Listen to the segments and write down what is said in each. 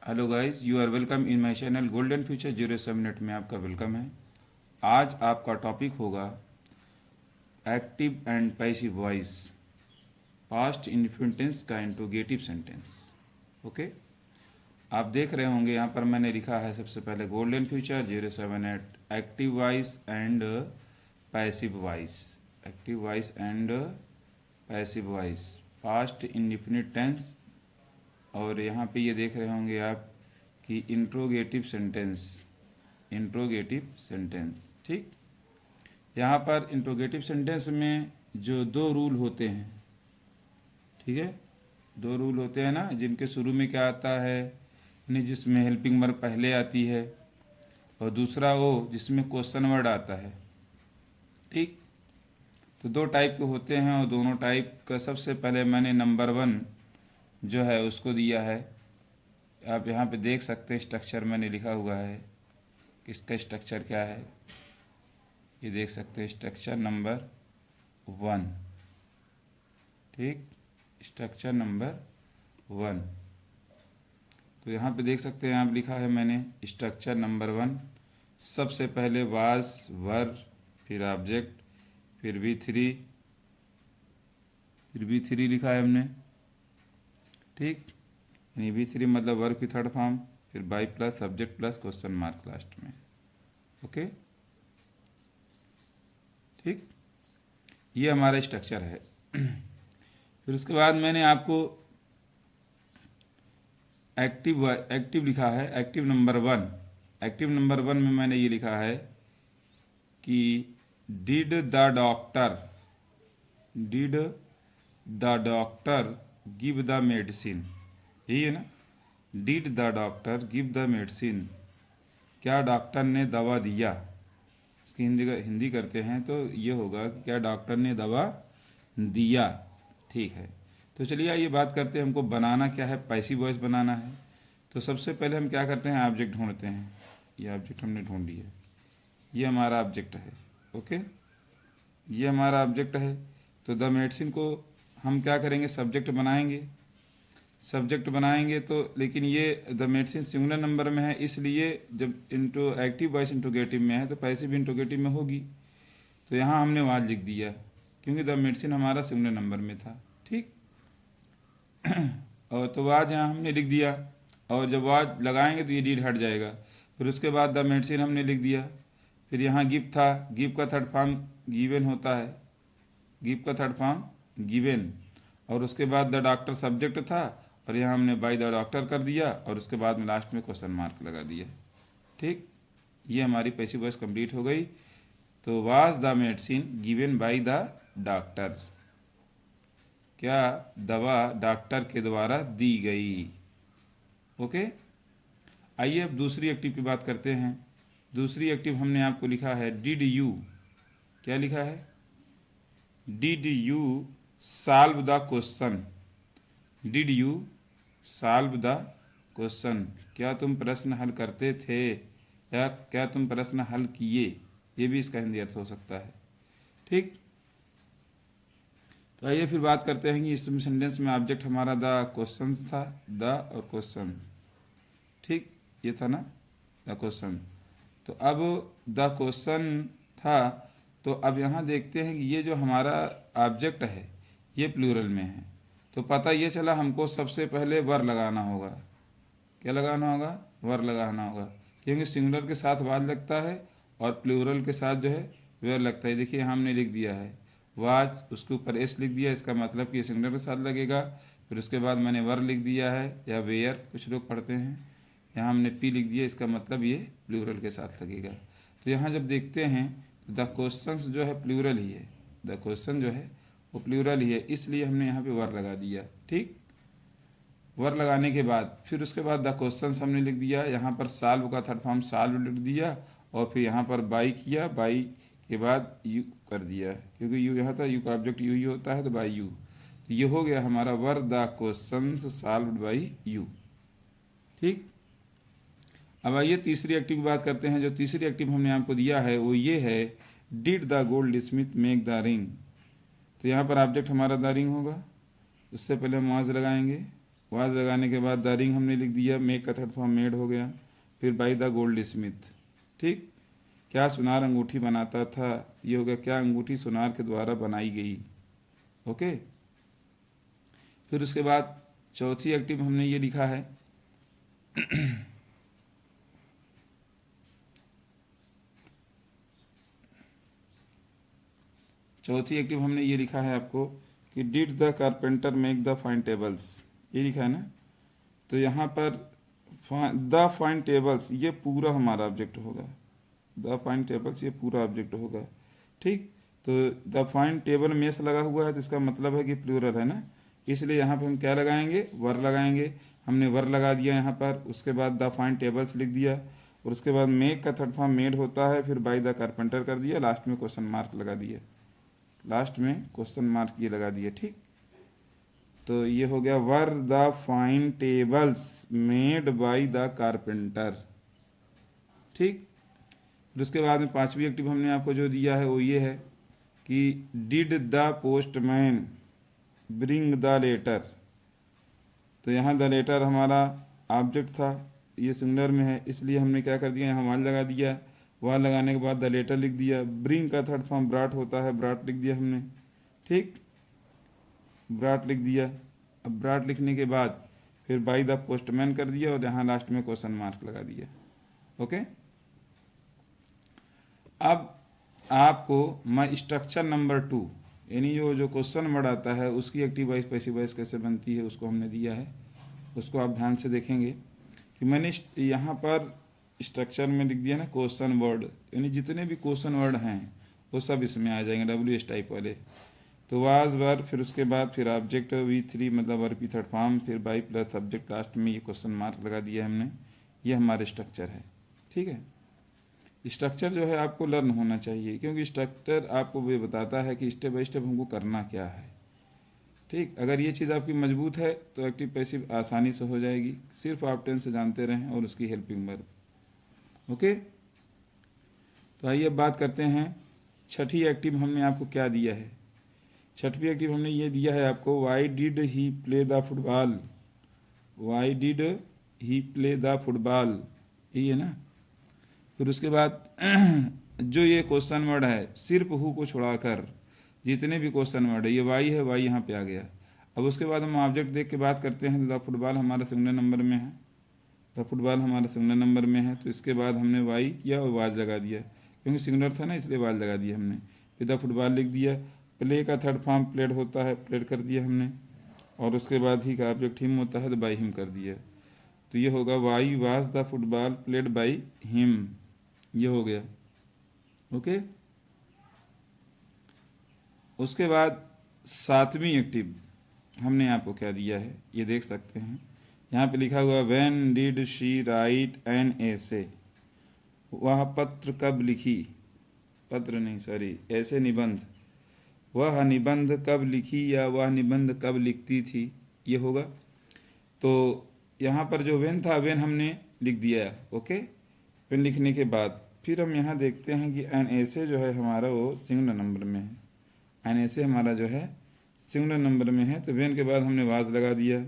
Hello guys, you are welcome in my channel golden future 07 में आपका welcome है। आज आपका टॉपिक होगा active and passive voice, past indefinite tense का इंट्रोगेटिव सेंटेंस। ओके, आप देख रहे होंगे यहाँ पर मैंने लिखा है सबसे पहले golden future 078 active voice and passive voice. Active voice and passive voice, past indefinite tense. और यहाँ पे ये देख रहे होंगे आप कि इंट्रोगेटिव सेंटेंस। इंट्रोगेटिव सेंटेंस, ठीक। यहाँ पर इंट्रोगेटिव सेंटेंस में जो दो रूल होते हैं, ठीक है, दो रूल होते हैं ना, जिनके शुरू में क्या आता है, यानी जिसमें हेल्पिंग वर्ब पहले आती है, और दूसरा वो जिसमें क्वेश्चन वर्ड आता है, ठीक। तो दो टाइप के होते हैं, और दोनों टाइप का सबसे पहले मैंने नंबर 1 जो है उसको दिया है। आप यहाँ पे देख सकते हैं स्ट्रक्चर मैंने लिखा हुआ है, किसका स्ट्रक्चर क्या है, ये देख सकते हैं स्ट्रक्चर नंबर 1, ठीक, स्ट्रक्चर नंबर 1। तो यहाँ पे देख सकते हैं आप, लिखा है मैंने स्ट्रक्चर नंबर 1। सबसे पहले वाज, वर, फिर ऑब्जेक्ट, फिर V3, फिर V3 लिखा है हमने, ठीक। यानी V3 मतलब वर्ब की थर्ड फॉर्म, फिर by plus subject plus question mark last में। ओके, ठीक, ये हमारा स्ट्रक्चर है। फिर उसके बाद मैंने आपको एक्टिव लिखा है, एक्टिव नंबर 1। एक्टिव नंबर 1 में मैंने ये लिखा है कि did the doctor give the medicine, यही है ना, did the doctor give the medicine, क्या डॉक्टर ने दवा दिया। इसकी हिंदी करते हैं तो ये होगा कि क्या डॉक्टर ने दवा दिया, ठीक है। तो चलिए आइए बात करते हैं, हमको बनाना क्या है, पैसिव वॉइस बनाना है। तो सबसे पहले हम क्या करते हैं, ऑब्जेक्ट ढूंढते हैं। ये ऑब्जेक्ट हमने ढूंढ लिया, ये हमारा ऑब्जेक्ट है। ओके, ये हमारा ऑब्जेक्ट है। तो द मेडिसिन को हम क्या करेंगे, सब्जेक्ट बनाएंगे। सब्जेक्ट बनाएंगे तो, लेकिन ये द मेडिसिन सिंगुलर नंबर में है, इसलिए जब इंटो एक्टिव वॉइस इंट्रोगेटिव में है तो पैसिव इंट्रोगेटिव में होगी। तो यहाँ हमने वाज लिख दिया, क्योंकि द मेडिसिन हमारा सिंगुलर नंबर में था, ठीक। और तो वाज यहाँ हमने लिख दिया, और जब वाज लगाएंगे तो ये डीड हट जाएगा। फिर उसके बाद द मेडिसिन हमने लिख दिया। फिर यहाँ गिव था, गिव का थर्ड फॉर्म गिवन होता है, गिव का थर्ड फॉर्म गिवन। और उसके बाद द डॉक्टर सब्जेक्ट था, और यहाँ हमने बाय द डॉक्टर कर दिया, और उसके बाद में लास्ट में क्वेश्चन मार्क लगा दिया, ठीक। ये हमारी पैसिव वॉइस कंप्लीट हो गई। तो was the medicine given by the doctor, क्या दवा डॉक्टर के द्वारा दी गई। ओके, आइए अब दूसरी एक्टिव की बात करते हैं। दूसरी एक्टिव हमने आपको लिखा है डिड यू, क्या लिखा है, did you solve the question. Did you solve the question, क्या तुम प्रश्न हल करते थे, या क्या तुम प्रश्न हल किए, ये भी इसका हिंदी अर्थ हो सकता है, ठीक। तो आइए फिर बात करते हैं कि इस सेंटेंस में ऑब्जेक्ट हमारा द क्वेश्चन था, द और क्वेश्चन, ठीक, ये था ना द क्वेश्चन। तो अब द क्वेश्चन था, तो अब यहाँ देखते हैं कि ये जो हमारा ऑब्जेक्ट है ये प्लूरल में है। तो पता ये चला हमको सबसे पहले वर लगाना होगा। क्या लगाना होगा, वर लगाना होगा, क्योंकि सिंगुलर के साथ वाज लगता है और प्लूरल के साथ जो है वेयर लगता है। देखिए हमने लिख दिया है वाज, उसके ऊपर एस लिख दिया, इसका मतलब कि ये सिंगुलर के साथ लगेगा। फिर उसके बाद मैंने वर लिख दिया है, या वेयर कुछ लोग पढ़ते हैं, यहाँ हमने पी लिख दिया, इसका मतलब ये प्लूरल के साथ लगेगा। तो यहाँ जब देखते हैं तो द क्वेश्चन जो है प्लूरल ही है, द क्वेश्चन जो है वो प्लूरल ही है, इसलिए हमने यहाँ पे वर लगा दिया, ठीक। वर लगाने के बाद फिर उसके बाद द क्वेश्चन हमने लिख दिया, यहाँ पर सॉल्व का थर्ड फॉर्म सॉल्व लिख दिया, और फिर यहाँ पर बाई किया, बाई के बाद यू कर दिया, क्योंकि यू यहाँ था, यू का ऑब्जेक्ट यू ही होता है, तो बाई यू। तो ये हो गया हमारा were the question solved by you, ठीक। अब आइए तीसरी एक्टिव की बात करते हैं। जो तीसरी एक्टिव हमने आपको दिया है वो ये है did the gold Smith make the ring. तो यहाँ पर ऑब्जेक्ट हमारा द रिंग होगा, उससे पहले हम वाज लगाएंगे, वाज लगाने के बाद द रिंग हमने लिख दिया, मेक का थर्ड फॉर्म मेड हो गया, फिर बाई द गोल्ड स्मिथ। ठीक, क्या सुनार अंगूठी बनाता था, ये हो गया क्या अंगूठी सुनार के द्वारा बनाई गई। ओके, फिर उसके बाद चौथी एक्टिव हमने ये लिखा है चौथी एक्टिव हमने ये लिखा है आपको कि did the carpenter make the fine tables, ये लिखा है ना। तो यहाँ पर द फाइन टेबल्स ये पूरा हमारा ऑब्जेक्ट होगा, द फाइन टेबल्स ये पूरा ऑब्जेक्ट होगा। ठीक, तो द फाइन टेबल में से लगा हुआ है तो इसका मतलब है कि प्लूरल है ना, इसलिए यहाँ पर हम क्या लगाएंगे, वर लगाएंगे। हमने वर लगा दिया यहाँ पर, उसके बाद द फाइन टेबल्स लिख दिया, और उसके बाद मेक का थर्ड फॉर्म मेड होता है, फिर बाई द कारपेंटर कर दिया, लास्ट में क्वेश्चन मार्क लगा दिया, लास्ट में क्वेश्चन मार्क ये लगा दिए। ठीक, तो ये हो गया were the fine tables made by the carpenter. ठीक, फिर उसके बाद में पांचवी एक्टिव हमने आपको जो दिया है वो ये है कि did the postman bring the letter. तो यहाँ द लेटर हमारा ऑब्जेक्ट था, ये सिंगुलर में है, इसलिए हमने क्या कर दिया, यहाँ वाल लगा दिया, वाल लगाने के बाद द लेटर लिख दिया। ब्रिंग का थर्ड फॉर्म ब्राट होता है, ब्राट लिख दिया हमने। ठीक, ब्राट लिख दिया। अब ब्राट लिखने के बाद फिर बाई द पोस्टमैन कर दिया, और यहाँ लास्ट में क्वेश्चन मार्क लगा दिया। ओके, अब आपको मैं स्ट्रक्चर नंबर 2 यानी जो क्वेश्चन वर्ड आता है उसकी एक्टिव वॉइस पैसिव वॉइस कैसे बनती है उसको हमने दिया है, उसको आप ध्यान से देखेंगे कि मैंने यहाँ पर स्ट्रक्चर में लिख दिया ना क्वेश्चन वर्ड, यानी जितने भी क्वेश्चन वर्ड हैं वो सब इसमें आ जाएंगे, WH टाइप वाले। तो वाज वर, फिर उसके बाद फिर ऑब्जेक्ट V3 मतलब वर्ब की थर्ड फॉर्म, फिर बाई प्लस सब्जेक्ट, लास्ट में ये क्वेश्चन मार्क लगा दिया हमने। ये हमारे स्ट्रक्चर है। ठीक है, स्ट्रक्चर जो है आपको लर्न होना चाहिए, क्योंकि स्ट्रक्चर आपको ये बताता है कि स्टेप बाय स्टेप हमको करना क्या है। ठीक, अगर ये चीज़ आपकी मजबूत है तो एक्टिव पैसिव आसानी से हो जाएगी, सिर्फ आप टेंस से जानते रहें और उसकी हेल्पिंग वर्ब। ओके, तो आइए अब बात करते हैं छठी एक्टिव हमने आपको क्या दिया है। छठवीं एक्टिव हमने ये दिया है आपको, why did he play the football, why did he play the football, यही है ना। फिर उसके बाद जो ये क्वेश्चन वर्ड है सिर्फ हु को छुड़ाकर जितने भी क्वेश्चन वर्ड है ये वाई है, वाई यहाँ पे आ गया। अब उसके बाद हम ऑब्जेक्ट देख के बात करते हैं, तो द फुटबॉल हमारा सिंगुलर नंबर में है, द फुटबॉल हमारा सिंगुलर नंबर में है, तो इसके बाद हमने वाई किया और वाज लगा दिया, क्योंकि सिंगुलर था ना इसलिए वाज लगा दिया हमने। फिर द फुटबॉल लिख दिया, प्ले का थर्ड फॉर्म प्लेड होता है, प्लेड कर दिया हमने, और उसके बाद ही का ऑब्जेक्ट हिम होता है तो बाई हिम कर दिया। तो ये होगा Y was the football played by him, ये हो गया। ओके, उसके बाद सातवीं एक्टिव हमने आपको क्या दिया है ये देख सकते हैं, यहाँ पे लिखा हुआ when did she write an essay, वह पत्र कब लिखी, पत्र नहीं सॉरी ऐसे निबंध, वह निबंध कब लिखी या वह निबंध कब लिखती थी, ये होगा। तो यहाँ पर जो वेन था वेन हमने लिख दिया। ओके, वेन लिखने के बाद फिर हम यहाँ देखते हैं कि एन ऐसे जो है हमारा वो सिंगुलर नंबर में है, एन ऐसे हमारा जो है सिंगुलर नंबर में है, तो वेन के बाद हमने वाज लगा दिया,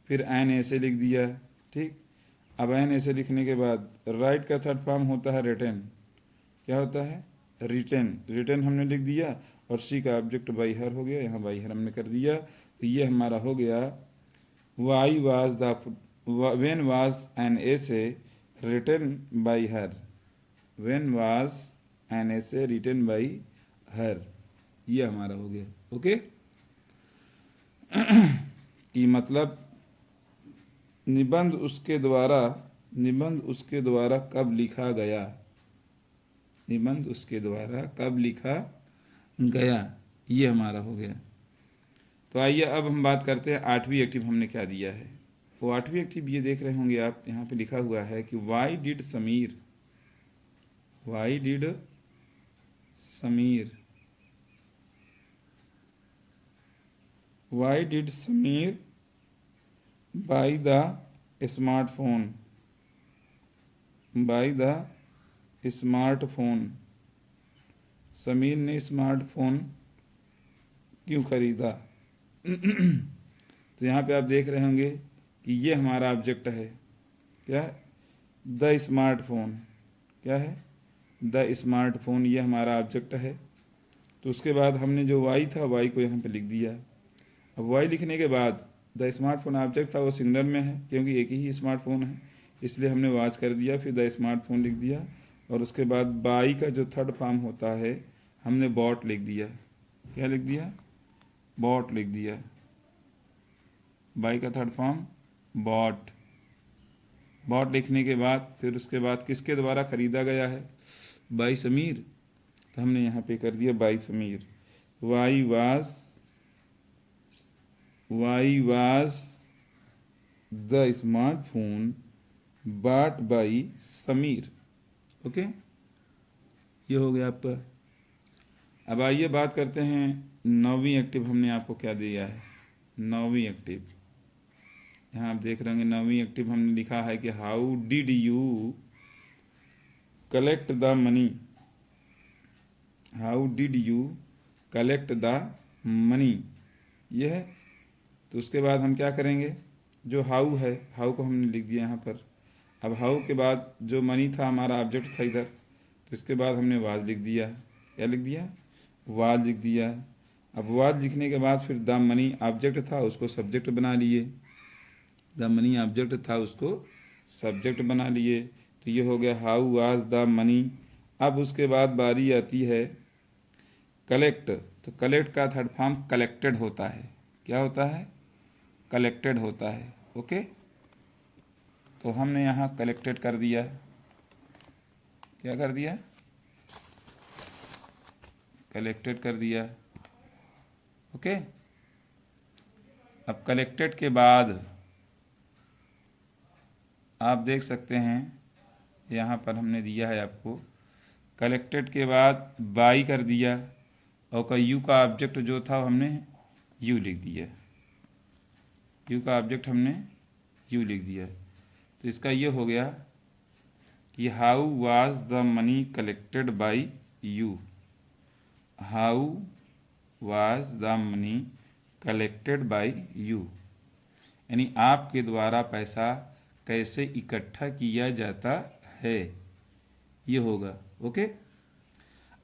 फिर एन ऐसे लिख दिया। ठीक, अब एन ऐसे लिखने के बाद राइट का थर्ड फॉर्म होता है रिटन, क्या होता है रिटन, रिटन हमने लिख दिया, और सी का ऑब्जेक्ट बाई हर हो गया, यहाँ बाई हर हमने कर दिया। तो ये हमारा हो गया why was the when was an essay written by her, when was an essay written by her, ये हमारा हो गया। ओके, कि मतलब निबंध उसके द्वारा कब लिखा गया, निबंध उसके द्वारा कब लिखा गया, ये हमारा हो गया। तो आइए अब हम बात करते हैं आठवीं एक्टिव हमने क्या दिया है। वो आठवीं एक्टिव ये देख रहे होंगे आप, यहाँ पे लिखा हुआ है कि why did Sameer, why did Sameer, why did Sameer by the smartphone, by the smartphone, Sameer ने स्मार्टफोन क्यों खरीदा। तो यहाँ पे आप देख रहे होंगे कि ये हमारा ऑब्जेक्ट है, क्या है, द स्मार्टफोन, क्या है, द स्मार्टफोन, ये हमारा ऑब्जेक्ट है। तो उसके बाद हमने जो वाई था वाई को यहाँ पे लिख दिया। अब वाई लिखने के बाद द स्मार्टफोन ऑब्जेक्ट था वो सिंगुलर में है क्योंकि एक ही स्मार्टफोन है, इसलिए हमने वॉच कर दिया, फिर द स्मार्टफोन लिख दिया। और उसके बाद बाई का जो थर्ड फॉर्म होता है हमने बॉट लिख दिया। क्या लिख दिया, बॉट लिख दिया। बाई का थर्ड फॉर्म बॉट। बॉट लिखने के बाद फिर उसके बाद किसके द्वारा खरीदा गया है, बाई समीर, तो हमने यहाँ पे कर दिया by Sameer. Y was the smartphone bot by Sameer. Okay, ये हो गया आपका। अब आइए बात करते हैं नौवीं एक्टिव हमने आपको क्या दिया है। नौवीं एक्टिव, यहाँ आप देख रहे होंगे नौवीं एक्टिव हमने लिखा है कि how did you collect the money, how did you collect the money, ये है। तो उसके बाद हम क्या करेंगे, जो हाउ है हाउ को हमने लिख दिया यहाँ पर। अब हाउ के बाद जो मनी था हमारा ऑब्जेक्ट था इधर, तो इसके बाद हमने वाज लिख दिया। क्या लिख दिया, वाज लिख दिया। अब वाज लिखने के बाद फिर द मनी ऑब्जेक्ट था उसको सब्जेक्ट बना लिए, द मनी ऑब्जेक्ट था उसको सब्जेक्ट बना लिए। तो ये हो गया हाउ वाज द मनी। अब उसके बाद बारी आती है कलेक्ट। तो कलेक्ट का थर्ड फॉर्म कलेक्टेड होता है। क्या होता है, कलेक्टेड होता है। ओके, तो हमने यहाँ कलेक्टेड कर दिया। क्या कर दिया, कलेक्टेड कर दिया। ओके, अब कलेक्टेड के बाद आप देख सकते हैं यहाँ पर हमने दिया है आपको, कलेक्टेड के बाद बाई कर दिया और यू का ऑब्जेक्ट जो था हमने यू लिख दिया, यू का ऑब्जेक्ट हमने यू लिख दिया। तो इसका ये हो गया कि how was the money collected by you, how was the money collected by you, यानी आपके द्वारा पैसा कैसे इकट्ठा किया जाता है, ये होगा। ओके,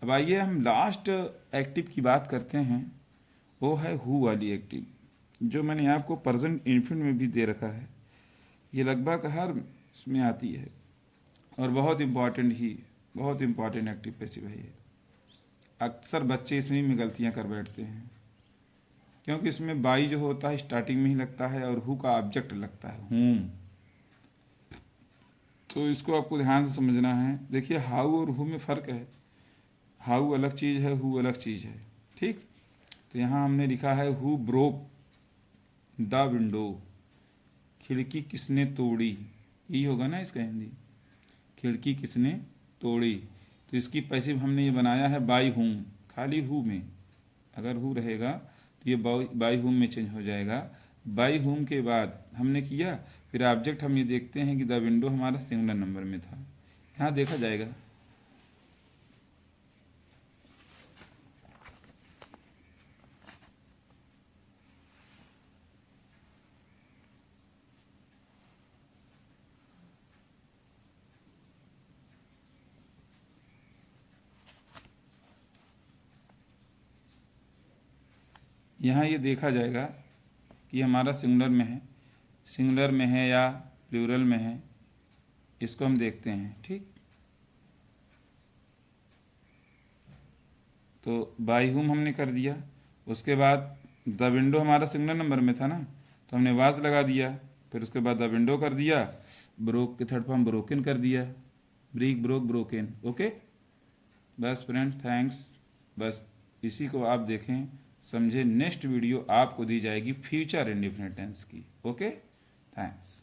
अब आइए हम लास्ट एक्टिव की बात करते हैं, वो है हु वाली एक्टिव, जो मैंने आपको प्रेजेंट इन्फिनिट में भी दे रखा है। ये लगभग हर उसमें आती है और बहुत इम्पॉर्टेंट एक्टिव पैसिव है ये। अक्सर बच्चे इसमें में गलतियां कर बैठते हैं क्योंकि इसमें बाई जो होता है स्टार्टिंग में ही लगता है और हु का ऑब्जेक्ट लगता है हुम। तो इसको आपको ध्यान से समझना है। देखिए हाउ और हु में फ़र्क है, हाउ अलग चीज़ है, हु अलग चीज़ है, ठीक। तो यहाँ हमने लिखा है हु ब्रोक द विंडो, खिड़की किसने तोड़ी, यही होगा ना इसका हिंदी, खिड़की किसने तोड़ी। तो इसकी पैसिव हमने ये बनाया है बाई हुम, खाली हु में, अगर हु रहेगा तो ये बाई हुम में चेंज हो जाएगा। बाई हुम के बाद हमने किया, फिर ऑब्जेक्ट हम ये देखते हैं कि द विंडो हमारा सिंगुलर नंबर में था, यहाँ देखा जाएगा। यहाँ ये देखा जाएगा कि हमारा सिंगुलर में है, सिंगुलर में है या प्लूरल में है, इसको हम देखते हैं, ठीक। तो बाई हुम हमने कर दिया, उसके बाद द विंडो हमारा सिंगुलर नंबर में था ना, तो हमने वाज लगा दिया, फिर उसके बाद द विंडो कर दिया, ब्रोक के थर्ड फॉर्म ब्रोकन कर दिया, ब्रेक ब्रोक ब्रोकन। ओके, बस फ्रेंड थैंक्स, बस इसी को आप देखें समझे। नेक्स्ट वीडियो आपको दी जाएगी फ्यूचर इंडेफिनिट टेंस की। Okay, thanks.